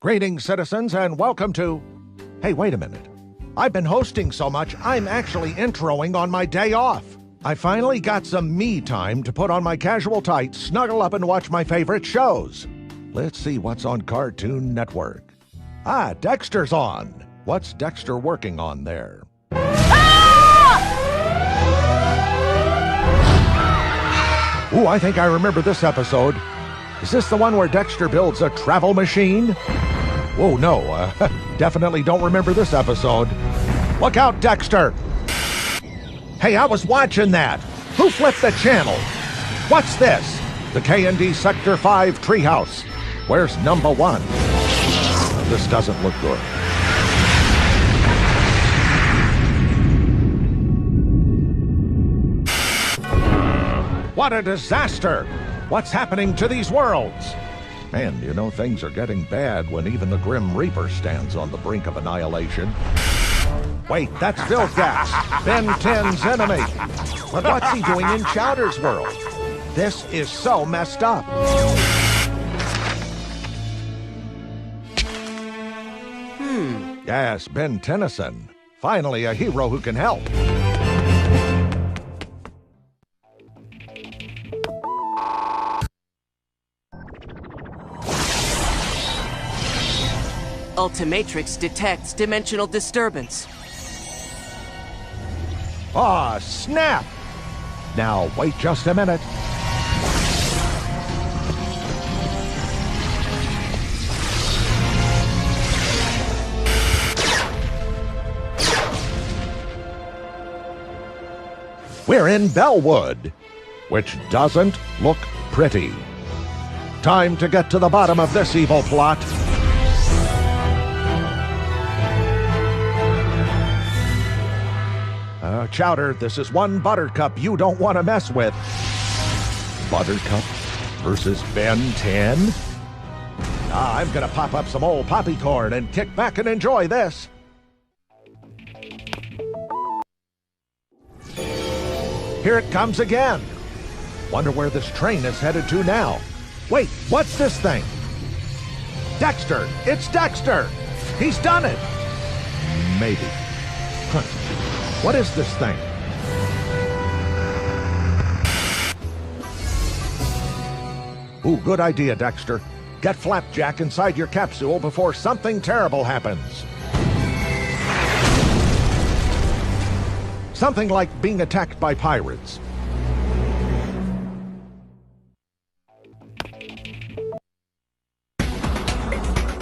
Greetings, citizens, and welcome to... Hey, wait a minute. I've been hosting so much, I'm actually introing on my day off. I finally got some me time to put on my casual tights, snuggle up, and watch my favorite shows. Let's see what's on Cartoon Network. Ah, Dexter's on. What's Dexter working on there? Ooh, I think I remember this episode. Is this the one where Dexter builds a travel machine? Oh, no, definitely don't remember this episode. Look out, Dexter! Hey, I was watching that. Who flipped the channel? What's this? The K&D Sector 5 treehouse. Where's number 1? This doesn't look good. What a disaster! What's happening to these worlds? Man, you know, things are getting bad when even the Grim Reaper stands on the brink of annihilation. Wait, that's Vilgax, Ben 10's enemy. But what's he doing in Chowder's world? This is so messed up. Yes, Ben Tennyson. Finally a hero who can help. Ultimatrix detects dimensional disturbance. Ah, snap! Now, wait just a minute. We're in Bellwood, which doesn't look pretty. Time to get to the bottom of this evil plot. Chowder, this is one Buttercup you don't want to mess with. Buttercup versus Ben 10? I'm gonna pop up some old poppycorn and kick back and enjoy this. Here it comes again. Wonder where this train is headed to now. Wait, what's this thing? Dexter! It's Dexter! He's done it! Maybe. What is this thing? Ooh, good idea, Dexter. Get Flapjack inside your capsule before something terrible happens. Something like being attacked by pirates.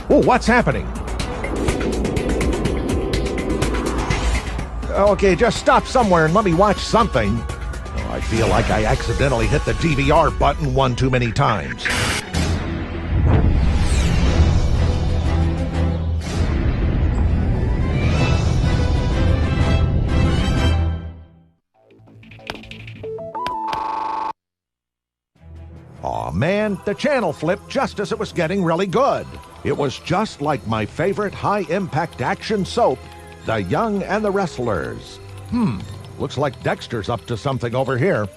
Ooh, what's happening? Okay, just stop somewhere and let me watch something. Oh, I feel like I accidentally hit the DVR button one too many times. Aw, man, the channel flipped just as it was getting really good. It was just like my favorite high-impact action soap, The Young and the Wrestlers. Looks like Dexter's up to something over here.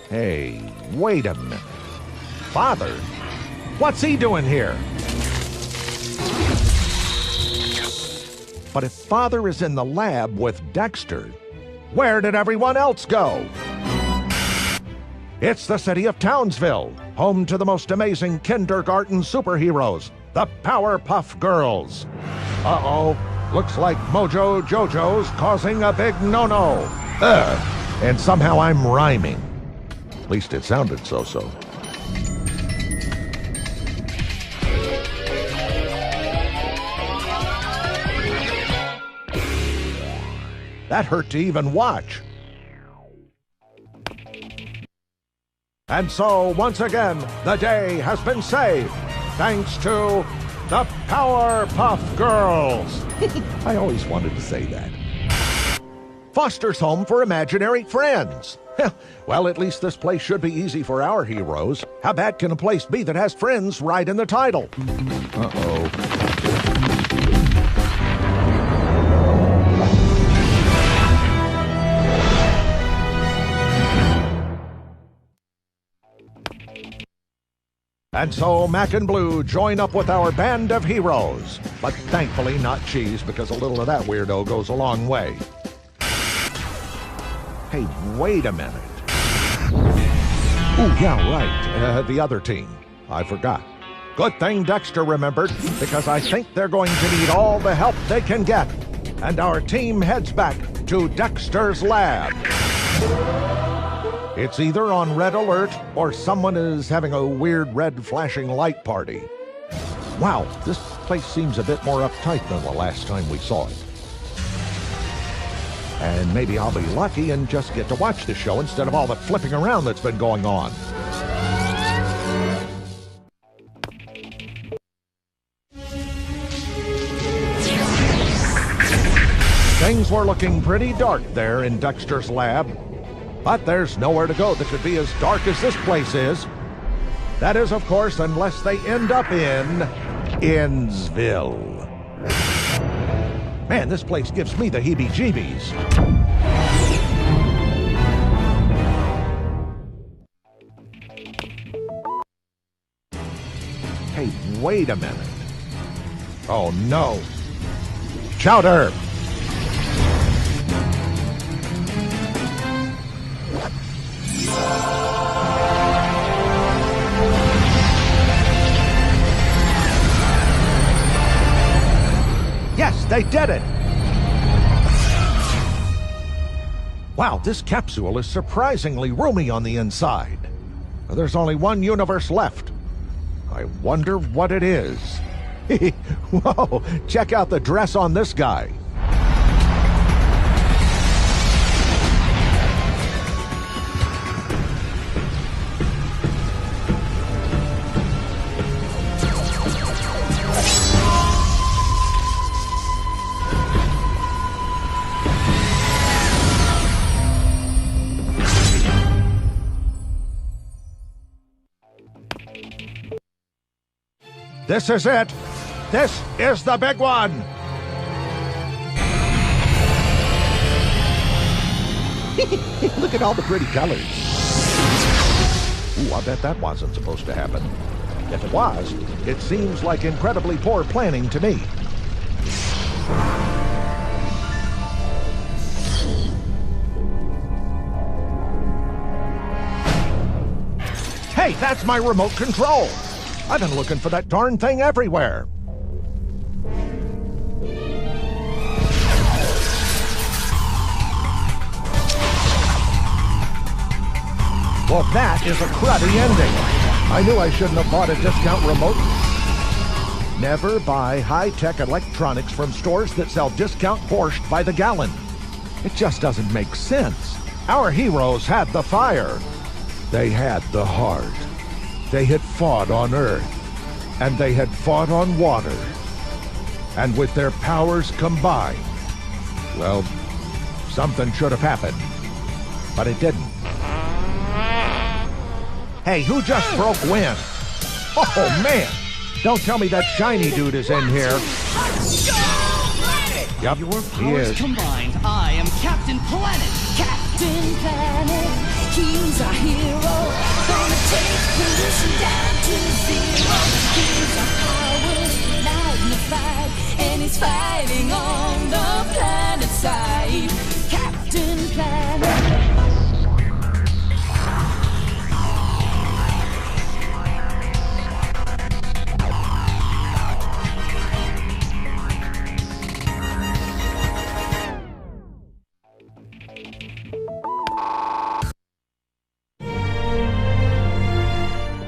Hey, wait a minute. Father? What's he doing here? But if Father is in the lab with Dexter, where did everyone else go? It's the city of Townsville, home to the most amazing kindergarten superheroes, the Powerpuff Girls. Uh-oh. Looks like Mojo Jojo's causing a big no-no. And somehow I'm rhyming. At least it sounded so-so. That hurt to even watch. And so, once again, the day has been saved, thanks to the Powerpuff Girls. I always wanted to say that. Foster's home for imaginary friends. Well, at least this place should be easy for our heroes. How bad can a place be that has friends right in the title? Uh-oh. And so Mac and Blue join up with our band of heroes. But thankfully not Cheese, because a little of that weirdo goes a long way. Hey, wait a minute. Oh, yeah, right. The other team. I forgot. Good thing Dexter remembered, because I think they're going to need all the help they can get. And our team heads back to Dexter's lab. It's either on red alert or someone is having a weird red flashing light party. Wow, this place seems a bit more uptight than the last time we saw it. And maybe I'll be lucky and just get to watch the show instead of all the flipping around that's been going on. Things were looking pretty dark there in Dexter's lab. But there's nowhere to go that could be as dark as this place is. That is, of course, unless they end up in Innsville. Man, this place gives me the heebie-jeebies. Hey, wait a minute. Oh, no. Chowder! Yes, they did it! Wow, this capsule is surprisingly roomy on the inside. There's only one universe left. I wonder what it is. Whoa, check out the dress on this guy. This is it. This is the big one. Look at all the pretty colors. Ooh, I bet that wasn't supposed to happen. If it was, it seems like incredibly poor planning to me. Hey, that's my remote control. I've been looking for that darn thing everywhere. Well, that is a cruddy ending. I knew I shouldn't have bought a discount remote. Never buy high-tech electronics from stores that sell discount borscht by the gallon. It just doesn't make sense. Our heroes had the fire. They had the heart. They had fought on Earth, and they had fought on water. And with their powers combined, well, something should have happened. But it didn't. Hey, who just broke when? Oh, man! Don't tell me that shiny dude is in here. Yup, Your he is. powers combined, I am Captain Planet. Captain Planet, he's our hero. Gonna take pollution down to zero. He's our powers magnified, and he's fighting on the planet side. Captain Planet.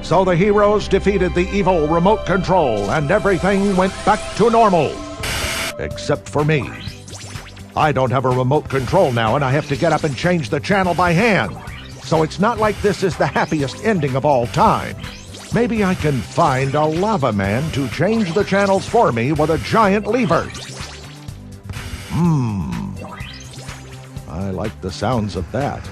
So the heroes defeated the evil remote control, and everything went back to normal. Except for me. I don't have a remote control now, and I have to get up and change the channel by hand. So it's not like this is the happiest ending of all time. Maybe I can find a lava man to change the channels for me with a giant lever. I like the sounds of that.